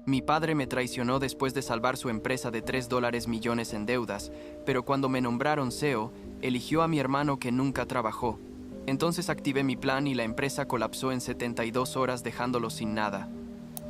Mi padre me traicionó después de salvar su empresa de $3 millones en deudas, pero cuando me nombraron CEO, eligió a mi hermano que nunca trabajó. Entonces activé mi plan y la empresa colapsó en 72 horas dejándolo sin nada.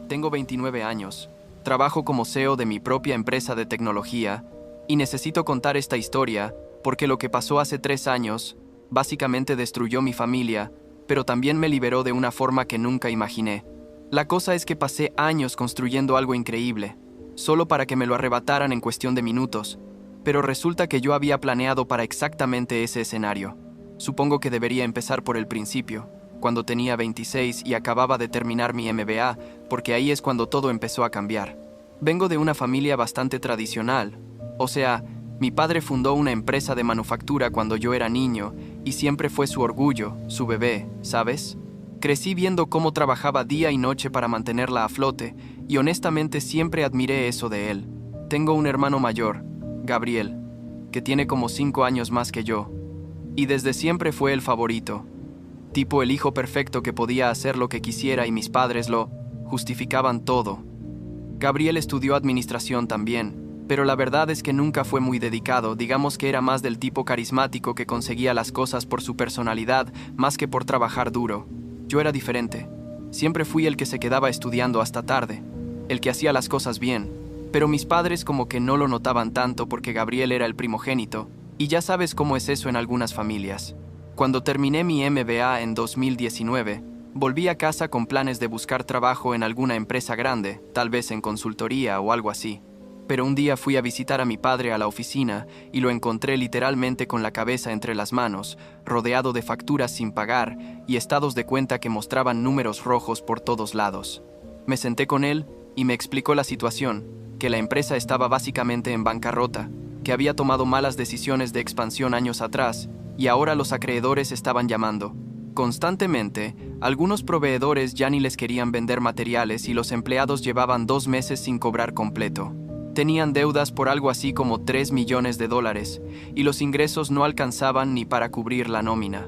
Tengo 29 años, trabajo como CEO de mi propia empresa de tecnología y necesito contar esta historia porque lo que pasó hace 3 años básicamente destruyó mi familia, pero también me liberó de una forma que nunca imaginé. La cosa es que pasé años construyendo algo increíble, solo para que me lo arrebataran en cuestión de minutos, pero resulta que yo había planeado para exactamente ese escenario. Supongo que debería empezar por el principio, cuando tenía 26 y acababa de terminar mi MBA, porque ahí es cuando todo empezó a cambiar. Vengo de una familia bastante tradicional, o sea, mi padre fundó una empresa de manufactura cuando yo era niño y siempre fue su orgullo, su bebé, ¿sabes? Crecí viendo cómo trabajaba día y noche para mantenerla a flote y honestamente siempre admiré eso de él. Tengo un hermano mayor, Gabriel, que tiene como 5 años más que yo, y desde siempre fue el favorito. Tipo el hijo perfecto que podía hacer lo que quisiera y mis padres lo justificaban todo. Gabriel estudió administración también, pero la verdad es que nunca fue muy dedicado, digamos que era más del tipo carismático que conseguía las cosas por su personalidad más que por trabajar duro. Yo era diferente. Siempre fui el que se quedaba estudiando hasta tarde, el que hacía las cosas bien, pero mis padres como que no lo notaban tanto porque Gabriel era el primogénito, y ya sabes cómo es eso en algunas familias. Cuando terminé mi MBA en 2019, volví a casa con planes de buscar trabajo en alguna empresa grande, tal vez en consultoría o algo así. Pero un día fui a visitar a mi padre a la oficina y lo encontré literalmente con la cabeza entre las manos, rodeado de facturas sin pagar y estados de cuenta que mostraban números rojos por todos lados. Me senté con él y me explicó la situación, que la empresa estaba básicamente en bancarrota, que había tomado malas decisiones de expansión años atrás y ahora los acreedores estaban llamando. Constantemente, algunos proveedores ya ni les querían vender materiales y los empleados llevaban 2 meses sin cobrar completo. Tenían deudas por algo así como $3 millones y los ingresos no alcanzaban ni para cubrir la nómina.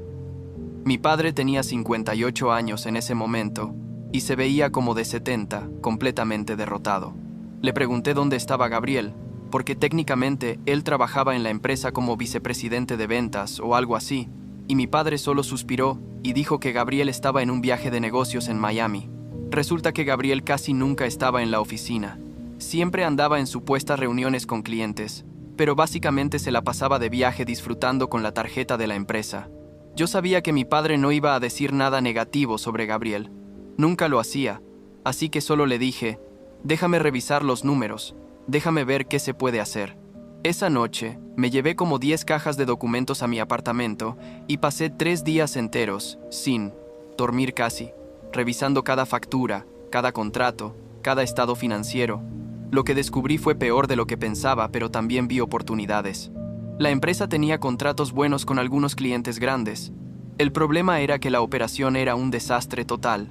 Mi padre tenía 58 años en ese momento y se veía como de 70, completamente derrotado. Le pregunté dónde estaba Gabriel, porque técnicamente él trabajaba en la empresa como vicepresidente de ventas o algo así, y mi padre solo suspiró y dijo que Gabriel estaba en un viaje de negocios en Miami. Resulta que Gabriel casi nunca estaba en la oficina. Siempre andaba en supuestas reuniones con clientes, pero básicamente se la pasaba de viaje disfrutando con la tarjeta de la empresa. Yo sabía que mi padre no iba a decir nada negativo sobre Gabriel. Nunca lo hacía, así que solo le dije, déjame revisar los números, déjame ver qué se puede hacer. Esa noche, me llevé como 10 cajas de documentos a mi apartamento y pasé 3 días enteros, sin dormir casi, revisando cada factura, cada contrato, cada estado financiero. Lo que descubrí fue peor de lo que pensaba, pero también vi oportunidades. La empresa tenía contratos buenos con algunos clientes grandes. El problema era que la operación era un desastre total.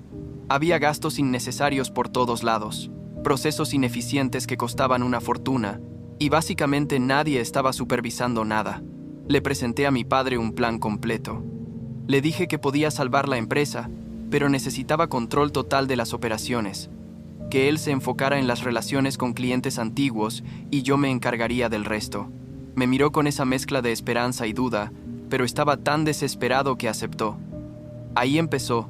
Había gastos innecesarios por todos lados, procesos ineficientes que costaban una fortuna, y básicamente nadie estaba supervisando nada. Le presenté a mi padre un plan completo. Le dije que podía salvar la empresa, pero necesitaba control total de las operaciones, que él se enfocara en las relaciones con clientes antiguos y yo me encargaría del resto. Me miró con esa mezcla de esperanza y duda, pero estaba tan desesperado que aceptó. Ahí empezó,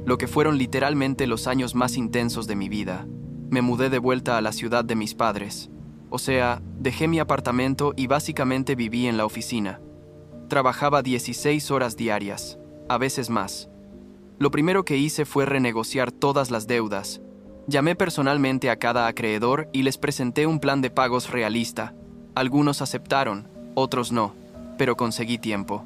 lo que fueron literalmente los años más intensos de mi vida. Me mudé de vuelta a la ciudad de mis padres. O sea, dejé mi apartamento y básicamente viví en la oficina. Trabajaba 16 horas diarias, a veces más. Lo primero que hice fue renegociar todas las deudas. Llamé personalmente a cada acreedor y les presenté un plan de pagos realista. Algunos aceptaron, otros no, pero conseguí tiempo.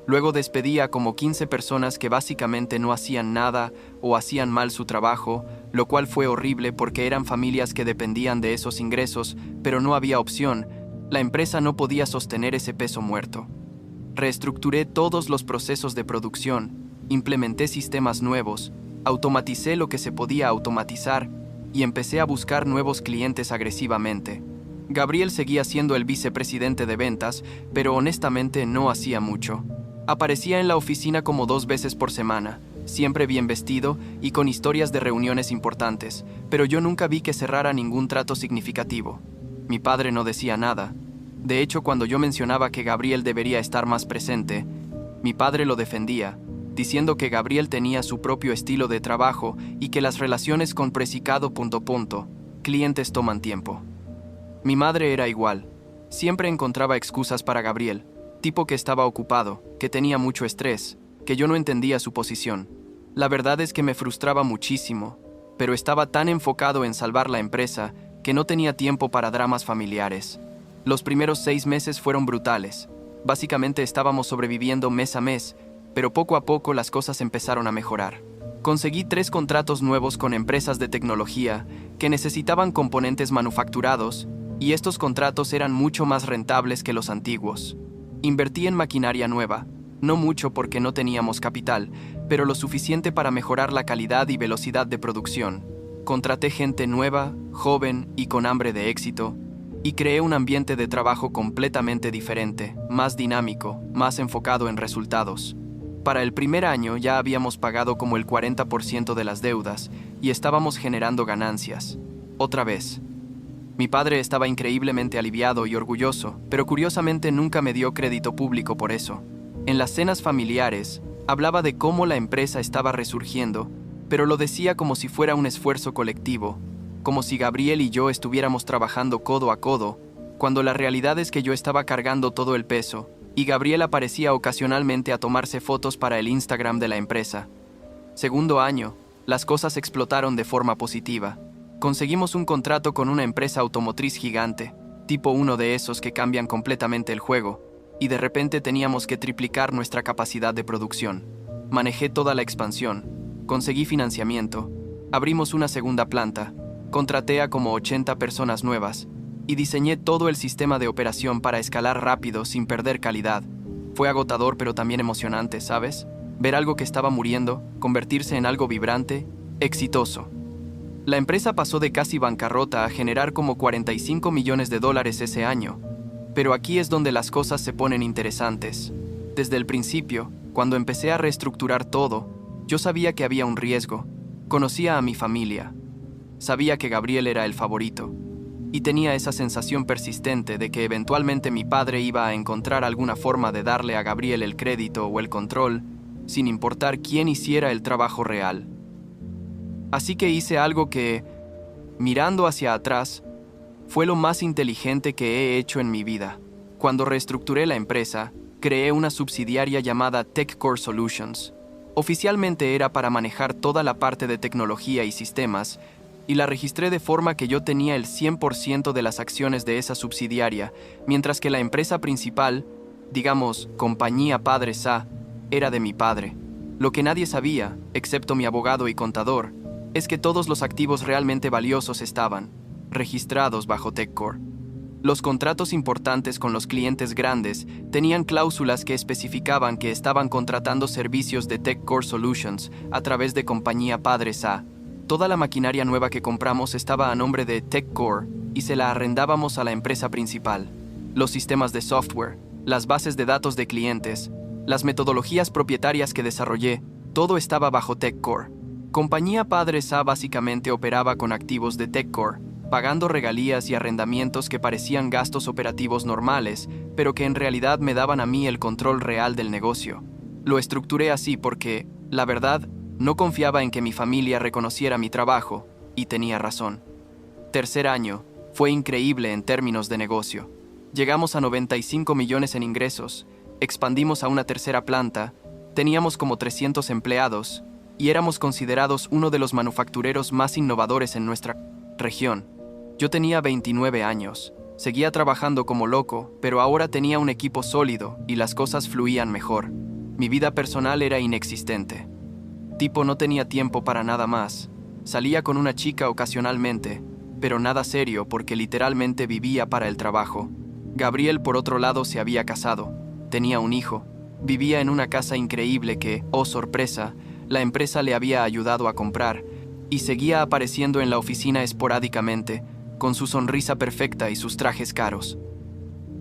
Luego despedí a como 15 personas que básicamente no hacían nada o hacían mal su trabajo, lo cual fue horrible porque eran familias que dependían de esos ingresos, pero no había opción. La empresa no podía sostener ese peso muerto. Reestructuré todos los procesos de producción, implementé sistemas nuevos, automaticé lo que se podía automatizar y empecé a buscar nuevos clientes agresivamente. Gabriel seguía siendo el vicepresidente de ventas, pero honestamente no hacía mucho. Aparecía en la oficina como 2 veces por semana, siempre bien vestido y con historias de reuniones importantes, pero yo nunca vi que cerrara ningún trato significativo. Mi padre no decía nada. De hecho, cuando yo mencionaba que Gabriel debería estar más presente, mi padre lo defendía, diciendo que Gabriel tenía su propio estilo de trabajo y que las relaciones con Presicado... clientes toman tiempo. Mi madre era igual. Siempre encontraba excusas para Gabriel, tipo que estaba ocupado, que tenía mucho estrés, que yo no entendía su posición. La verdad es que me frustraba muchísimo, pero estaba tan enfocado en salvar la empresa que no tenía tiempo para dramas familiares. Los primeros 6 meses fueron brutales. Básicamente estábamos sobreviviendo mes a mes, pero poco a poco las cosas empezaron a mejorar. Conseguí 3 contratos nuevos con empresas de tecnología que necesitaban componentes manufacturados, y estos contratos eran mucho más rentables que los antiguos. Invertí en maquinaria nueva, no mucho porque no teníamos capital, pero lo suficiente para mejorar la calidad y velocidad de producción. Contraté gente nueva, joven y con hambre de éxito, y creé un ambiente de trabajo completamente diferente, más dinámico, más enfocado en resultados. Para el primer año ya habíamos pagado como el 40% de las deudas y estábamos generando ganancias. Otra vez. Mi padre estaba increíblemente aliviado y orgulloso, pero curiosamente nunca me dio crédito público por eso. En las cenas familiares, hablaba de cómo la empresa estaba resurgiendo, pero lo decía como si fuera un esfuerzo colectivo, como si Gabriel y yo estuviéramos trabajando codo a codo, cuando la realidad es que yo estaba cargando todo el peso, y Gabriel aparecía ocasionalmente a tomarse fotos para el Instagram de la empresa. Segundo año, las cosas explotaron de forma positiva. Conseguimos un contrato con una empresa automotriz gigante, tipo uno de esos que cambian completamente el juego, y de repente teníamos que triplicar nuestra capacidad de producción. Manejé toda la expansión, conseguí financiamiento, abrimos una segunda planta, contraté a como 80 personas nuevas, y diseñé todo el sistema de operación para escalar rápido sin perder calidad. Fue agotador pero también emocionante, ¿sabes? Ver algo que estaba muriendo, convertirse en algo vibrante, exitoso. La empresa pasó de casi bancarrota a generar como $45 millones ese año. Pero aquí es donde las cosas se ponen interesantes. Desde el principio, cuando empecé a reestructurar todo, yo sabía que había un riesgo. Conocía a mi familia. Sabía que Gabriel era el favorito. Y tenía esa sensación persistente de que eventualmente mi padre iba a encontrar alguna forma de darle a Gabriel el crédito o el control, sin importar quién hiciera el trabajo real. Así que hice algo que, mirando hacia atrás, fue lo más inteligente que he hecho en mi vida. Cuando reestructuré la empresa, creé una subsidiaria llamada TechCore Solutions. Oficialmente era para manejar toda la parte de tecnología y sistemas, y la registré de forma que yo tenía el 100% de las acciones de esa subsidiaria, mientras que la empresa principal, digamos, Compañía Padre Sa, era de mi padre. Lo que nadie sabía, excepto mi abogado y contador, es que todos los activos realmente valiosos estaban registrados bajo TechCore. Los contratos importantes con los clientes grandes tenían cláusulas que especificaban que estaban contratando servicios de TechCore Solutions a través de Compañía Padre Sa. Toda la maquinaria nueva que compramos estaba a nombre de TechCore y se la arrendábamos a la empresa principal. Los sistemas de software, las bases de datos de clientes, las metodologías propietarias que desarrollé, todo estaba bajo TechCore. Compañía Padre Sa básicamente operaba con activos de TechCore, pagando regalías y arrendamientos que parecían gastos operativos normales, pero que en realidad me daban a mí el control real del negocio. Lo estructuré así porque, la verdad, no confiaba en que mi familia reconociera mi trabajo, y tenía razón. Tercer año, fue increíble en términos de negocio. Llegamos a 95 millones en ingresos, expandimos a una tercera planta, teníamos como 300 empleados, y éramos considerados uno de los manufactureros más innovadores en nuestra región. Yo tenía 29 años, seguía trabajando como loco, pero ahora tenía un equipo sólido y las cosas fluían mejor. Mi vida personal era inexistente. Tipo no tenía tiempo para nada más. Salía con una chica ocasionalmente, pero nada serio porque literalmente vivía para el trabajo. Gabriel, por otro lado, se había casado, tenía un hijo, vivía en una casa increíble que, oh sorpresa, la empresa le había ayudado a comprar, y seguía apareciendo en la oficina esporádicamente, con su sonrisa perfecta y sus trajes caros.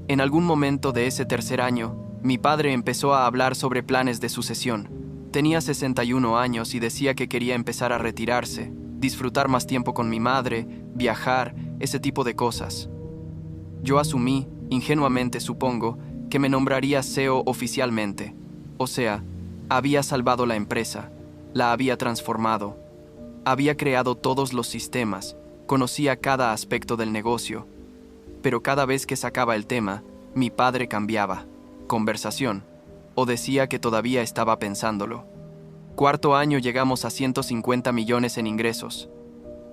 En algún momento de ese tercer año, mi padre empezó a hablar sobre planes de sucesión. Tenía 61 años y decía que quería empezar a retirarse, disfrutar más tiempo con mi madre, viajar, ese tipo de cosas. Yo asumí, ingenuamente supongo, que me nombraría CEO oficialmente. O sea, había salvado la empresa, la había transformado, había creado todos los sistemas, conocía cada aspecto del negocio. Pero cada vez que sacaba el tema, mi padre cambiaba, conversación, o decía que todavía estaba pensándolo. Cuarto año llegamos a 150 millones en ingresos.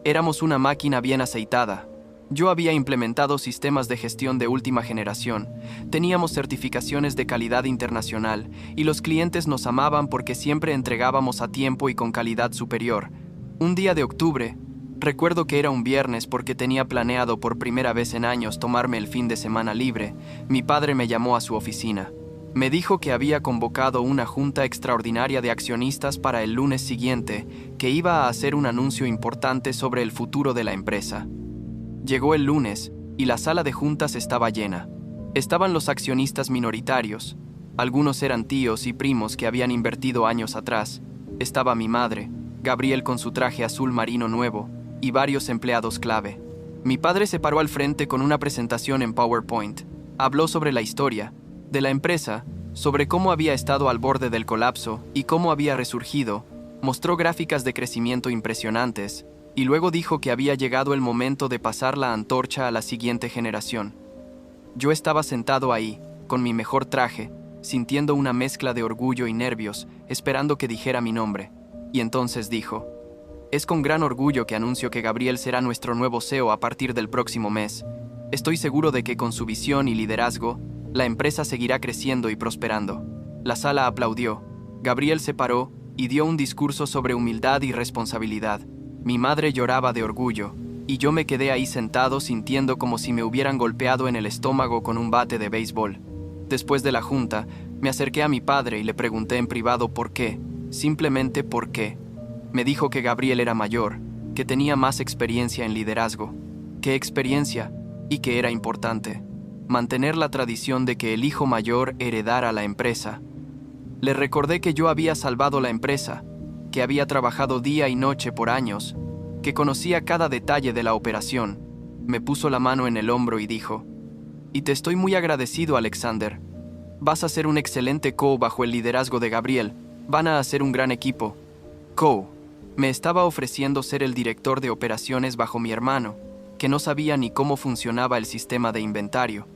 Éramos una máquina bien aceitada. Yo había implementado sistemas de gestión de última generación, teníamos certificaciones de calidad internacional y los clientes nos amaban porque siempre entregábamos a tiempo y con calidad superior. Un día de octubre, recuerdo que era un viernes porque tenía planeado por primera vez en años tomarme el fin de semana libre, mi padre me llamó a su oficina. Me dijo que había convocado una junta extraordinaria de accionistas para el lunes siguiente, que iba a hacer un anuncio importante sobre el futuro de la empresa. Llegó el lunes y la sala de juntas estaba llena. Estaban los accionistas minoritarios. Algunos eran tíos y primos que habían invertido años atrás. Estaba mi madre, Gabriel con su traje azul marino nuevo, y varios empleados clave. Mi padre se paró al frente con una presentación en PowerPoint. Habló sobre la historia de la empresa, sobre cómo había estado al borde del colapso y cómo había resurgido. Mostró gráficas de crecimiento impresionantes. Y luego dijo que había llegado el momento de pasar la antorcha a la siguiente generación. Yo estaba sentado ahí, con mi mejor traje, sintiendo una mezcla de orgullo y nervios, esperando que dijera mi nombre. Y entonces dijo: es con gran orgullo que anuncio que Gabriel será nuestro nuevo CEO a partir del próximo mes. Estoy seguro de que con su visión y liderazgo, la empresa seguirá creciendo y prosperando. La sala aplaudió. Gabriel se paró y dio un discurso sobre humildad y responsabilidad. Mi madre lloraba de orgullo, y yo me quedé ahí sentado sintiendo como si me hubieran golpeado en el estómago con un bate de béisbol. Después de la junta, me acerqué a mi padre y le pregunté en privado por qué, simplemente por qué. Me dijo que Gabriel era mayor, que tenía más experiencia en liderazgo. ¿Qué experiencia? Y que era importante mantener la tradición de que el hijo mayor heredara la empresa. Le recordé que yo había salvado la empresa, que había trabajado día y noche por años, que conocía cada detalle de la operación. Me puso la mano en el hombro y dijo: y te estoy muy agradecido, Alexander. Vas a ser un excelente co bajo el liderazgo de Gabriel. Van a hacer un gran equipo. Co. Me estaba ofreciendo ser el director de operaciones bajo mi hermano, que no sabía ni cómo funcionaba el sistema de inventario.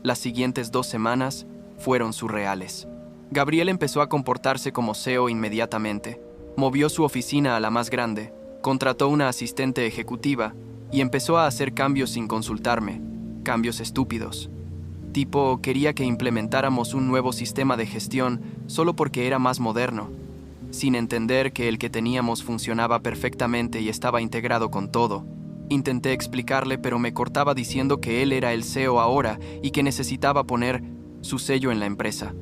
Las siguientes 2 semanas fueron surreales. Gabriel empezó a comportarse como CEO inmediatamente. Movió su oficina a la más grande, contrató una asistente ejecutiva y empezó a hacer cambios sin consultarme, cambios estúpidos. Tipo, quería que implementáramos un nuevo sistema de gestión solo porque era más moderno, sin entender que el que teníamos funcionaba perfectamente y estaba integrado con todo. Intenté explicarle, pero me cortaba diciendo que él era el CEO ahora y que necesitaba poner su sello en la empresa.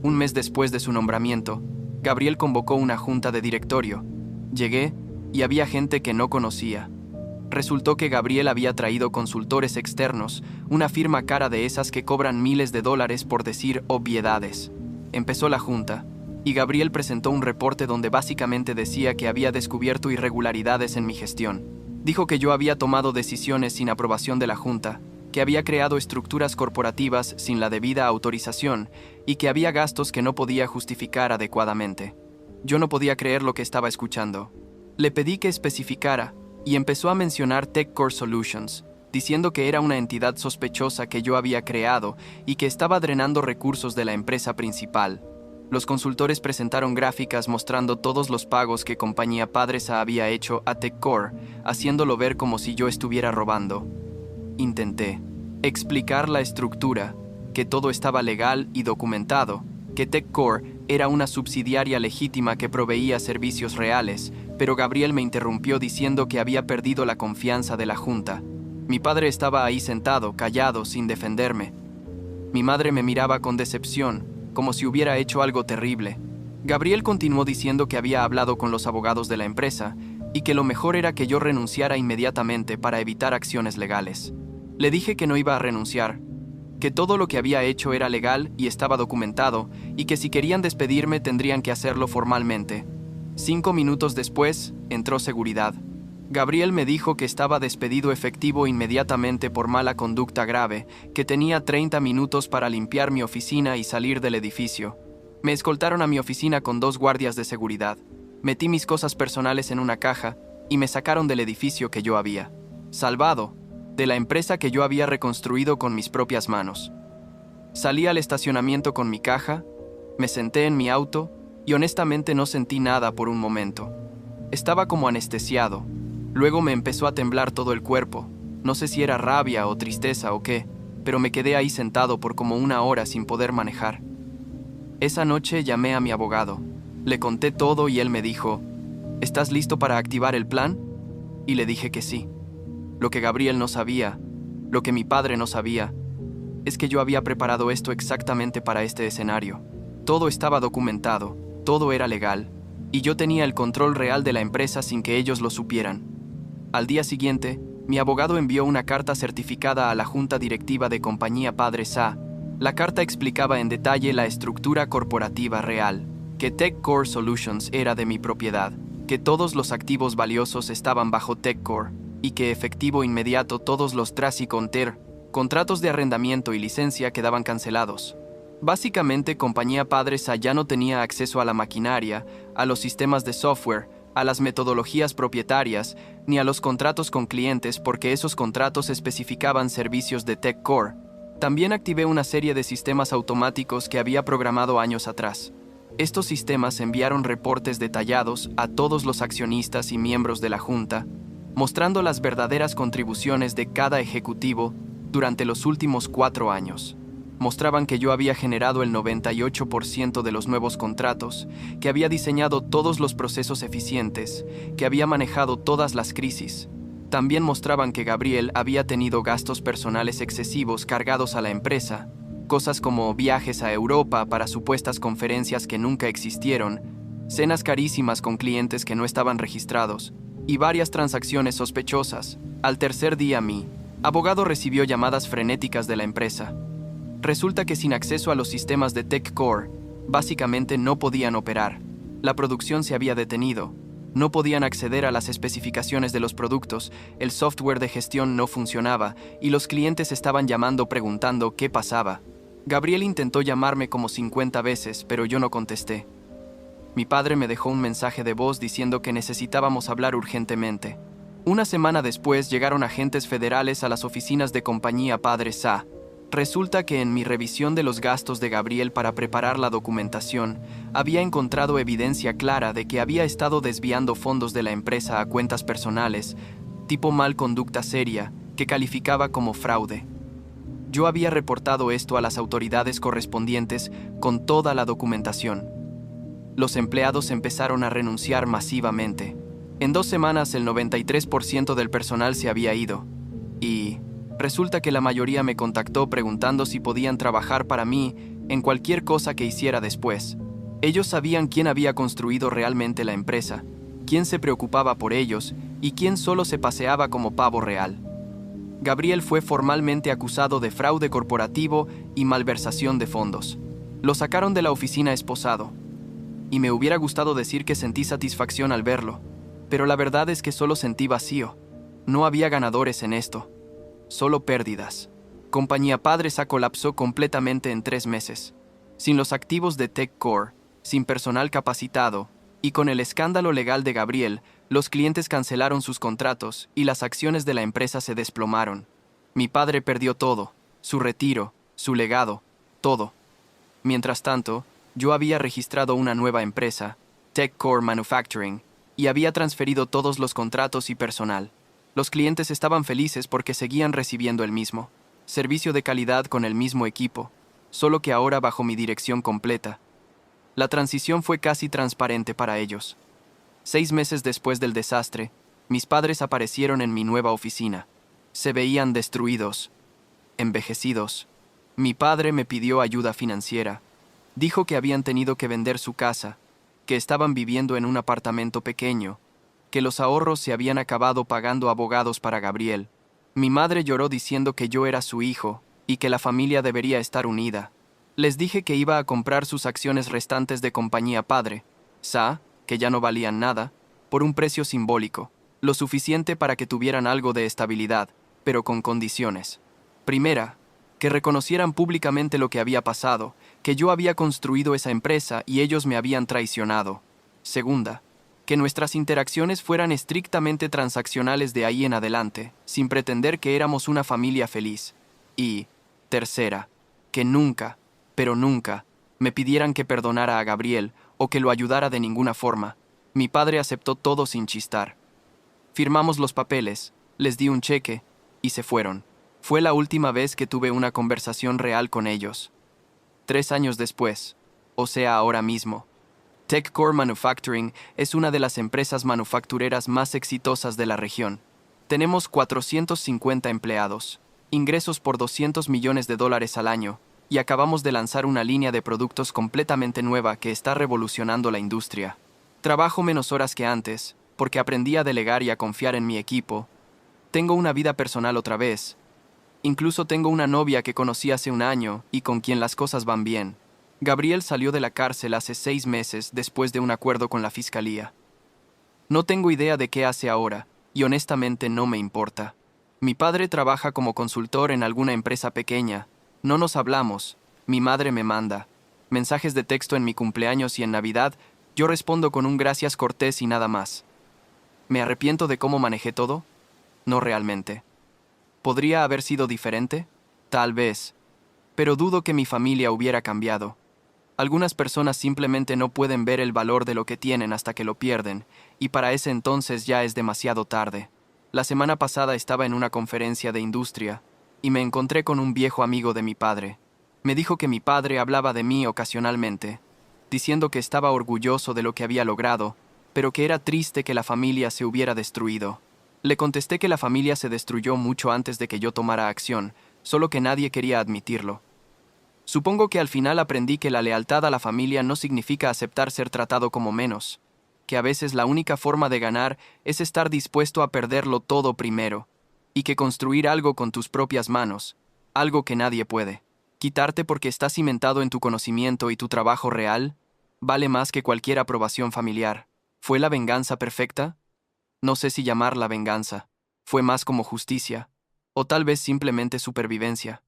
Un mes después de su nombramiento, Gabriel convocó una junta de directorio. Llegué y había gente que no conocía. Resultó que Gabriel había traído consultores externos, una firma cara de esas que cobran miles de dólares por decir obviedades. Empezó la junta, y Gabriel presentó un reporte donde básicamente decía que había descubierto irregularidades en mi gestión. Dijo que yo había tomado decisiones sin aprobación de la junta, que había creado estructuras corporativas sin la debida autorización y que había gastos que no podía justificar adecuadamente. Yo no podía creer lo que estaba escuchando. Le pedí que especificara y empezó a mencionar TechCore Solutions, diciendo que era una entidad sospechosa que yo había creado y que estaba drenando recursos de la empresa principal. Los consultores presentaron gráficas mostrando todos los pagos que Compañía Padresa había hecho a TechCore, haciéndolo ver como si yo estuviera robando. Intenté explicar la estructura, que todo estaba legal y documentado, que TechCore era una subsidiaria legítima que proveía servicios reales, pero Gabriel me interrumpió diciendo que había perdido la confianza de la junta. Mi padre estaba ahí sentado, callado, sin defenderme. Mi madre me miraba con decepción, como si hubiera hecho algo terrible. Gabriel continuó diciendo que había hablado con los abogados de la empresa y que lo mejor era que yo renunciara inmediatamente para evitar acciones legales. Le dije que no iba a renunciar, que todo lo que había hecho era legal y estaba documentado, y que si querían despedirme tendrían que hacerlo formalmente. 5 minutos después, entró seguridad. Gabriel me dijo que estaba despedido efectivo inmediatamente por mala conducta grave, que tenía 30 minutos para limpiar mi oficina y salir del edificio. Me escoltaron a mi oficina con 2 guardias de seguridad. Metí mis cosas personales en una caja y me sacaron del edificio que yo había salvado, de la empresa que yo había reconstruido con mis propias manos. Salí al estacionamiento con mi caja, me senté en mi auto y honestamente no sentí nada por un momento. Estaba como anestesiado. Luego me empezó a temblar todo el cuerpo. No sé si era rabia o tristeza o qué, pero me quedé ahí sentado por como 1 hora sin poder manejar. Esa noche llamé a mi abogado. Le conté todo y él me dijo, ¿estás listo para activar el plan? Y le dije que sí. Lo que Gabriel no sabía, lo que mi padre no sabía, es que yo había preparado esto exactamente para este escenario. Todo estaba documentado, todo era legal, y yo tenía el control real de la empresa sin que ellos lo supieran. Al día siguiente, mi abogado envió una carta certificada a la Junta Directiva de Compañía Padre Sa. La carta explicaba en detalle la estructura corporativa real, que TechCore Solutions era de mi propiedad, que todos los activos valiosos estaban bajo TechCore, y que efectivo inmediato todos los Tracy-Conter, contratos de arrendamiento y licencia quedaban cancelados. Básicamente, Compañía Padre Sa ya no tenía acceso a la maquinaria, a los sistemas de software, a las metodologías propietarias, ni a los contratos con clientes porque esos contratos especificaban servicios de TechCore. También activé una serie de sistemas automáticos que había programado años atrás. Estos sistemas enviaron reportes detallados a todos los accionistas y miembros de la Junta, mostrando las verdaderas contribuciones de cada ejecutivo durante los últimos 4 años. Mostraban que yo había generado el 98% de los nuevos contratos, que había diseñado todos los procesos eficientes, que había manejado todas las crisis. También mostraban que Gabriel había tenido gastos personales excesivos cargados a la empresa, cosas como viajes a Europa para supuestas conferencias que nunca existieron, cenas carísimas con clientes que no estaban registrados, y varias transacciones sospechosas. Al tercer día mi abogado recibió llamadas frenéticas de la empresa. Resulta que sin acceso a los sistemas de TechCore, básicamente no podían operar. La producción se había detenido. No podían acceder a las especificaciones de los productos, el software de gestión no funcionaba y los clientes estaban llamando preguntando qué pasaba. Gabriel intentó llamarme como 50 veces, pero yo no contesté. Mi padre me dejó un mensaje de voz diciendo que necesitábamos hablar urgentemente. Una semana después llegaron agentes federales a las oficinas de Compañía Padre Sa. Resulta que en mi revisión de los gastos de Gabriel para preparar la documentación, había encontrado evidencia clara de que había estado desviando fondos de la empresa a cuentas personales, tipo mal conducta seria, que calificaba como fraude. Yo había reportado esto a las autoridades correspondientes con toda la documentación. Los empleados empezaron a renunciar masivamente. En 2 semanas el 93% del personal se había ido. Y resulta que la mayoría me contactó preguntando si podían trabajar para mí en cualquier cosa que hiciera después. Ellos sabían quién había construido realmente la empresa, quién se preocupaba por ellos y quién solo se paseaba como pavo real. Gabriel fue formalmente acusado de fraude corporativo y malversación de fondos. Lo sacaron de la oficina esposado. Y me hubiera gustado decir que sentí satisfacción al verlo, pero la verdad es que solo sentí vacío. No había ganadores en esto, solo pérdidas. Compañía Padre Sa colapsó completamente en 3 meses. Sin los activos de TechCore, sin personal capacitado, y con el escándalo legal de Gabriel, los clientes cancelaron sus contratos y las acciones de la empresa se desplomaron. Mi padre perdió todo, su retiro, su legado, todo. Mientras tanto, yo había registrado una nueva empresa, TechCore Manufacturing, y había transferido todos los contratos y personal. Los clientes estaban felices porque seguían recibiendo el mismo servicio de calidad con el mismo equipo, solo que ahora bajo mi dirección completa. La transición fue casi transparente para ellos. 6 meses después del desastre, mis padres aparecieron en mi nueva oficina. Se veían destruidos, envejecidos. Mi padre me pidió ayuda financiera. Dijo que habían tenido que vender su casa, que estaban viviendo en un apartamento pequeño, que los ahorros se habían acabado pagando abogados para Gabriel. Mi madre lloró diciendo que yo era su hijo y que la familia debería estar unida. Les dije que iba a comprar sus acciones restantes de compañía padre, SA, que ya no valían nada, por un precio simbólico, lo suficiente para que tuvieran algo de estabilidad, pero con condiciones. Primera, que reconocieran públicamente lo que había pasado, que yo había construido esa empresa y ellos me habían traicionado. Segunda, que nuestras interacciones fueran estrictamente transaccionales de ahí en adelante, sin pretender que éramos una familia feliz. Y, tercera, que nunca, pero nunca, me pidieran que perdonara a Gabriel o que lo ayudara de ninguna forma. Mi padre aceptó todo sin chistar. Firmamos los papeles, les di un cheque, y se fueron. Fue la última vez que tuve una conversación real con ellos. 3 años después, o sea ahora mismo, TechCore Manufacturing es una de las empresas manufactureras más exitosas de la región. Tenemos 450 empleados, ingresos por $200 millones al año, y acabamos de lanzar una línea de productos completamente nueva que está revolucionando la industria. Trabajo menos horas que antes, porque aprendí a delegar y a confiar en mi equipo. Tengo una vida personal otra vez. Incluso tengo una novia que conocí hace un año y con quien las cosas van bien. Gabriel salió de la cárcel hace 6 meses después de un acuerdo con la fiscalía. No tengo idea de qué hace ahora, y honestamente no me importa. Mi padre trabaja como consultor en alguna empresa pequeña. No nos hablamos. Mi madre me manda mensajes de texto en mi cumpleaños y en Navidad. Yo respondo con un gracias cortés y nada más. ¿Me arrepiento de cómo manejé todo? No realmente. ¿Podría haber sido diferente? Tal vez. Pero dudo que mi familia hubiera cambiado. Algunas personas simplemente no pueden ver el valor de lo que tienen hasta que lo pierden, y para ese entonces ya es demasiado tarde. La semana pasada estaba en una conferencia de industria, y me encontré con un viejo amigo de mi padre. Me dijo que mi padre hablaba de mí ocasionalmente, diciendo que estaba orgulloso de lo que había logrado, pero que era triste que la familia se hubiera destruido. Le contesté que la familia se destruyó mucho antes de que yo tomara acción, solo que nadie quería admitirlo. Supongo que al final aprendí que la lealtad a la familia no significa aceptar ser tratado como menos, que a veces la única forma de ganar es estar dispuesto a perderlo todo primero, y que construir algo con tus propias manos, algo que nadie puede, quitarte porque está cimentado en tu conocimiento y tu trabajo real, vale más que cualquier aprobación familiar. ¿Fue la venganza perfecta? No sé si llamarla venganza. Fue más como justicia, o tal vez simplemente supervivencia.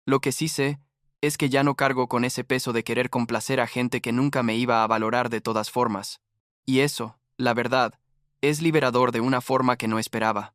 Lo que sí sé es que ya no cargo con ese peso de querer complacer a gente que nunca me iba a valorar de todas formas. Y eso, la verdad, es liberador de una forma que no esperaba.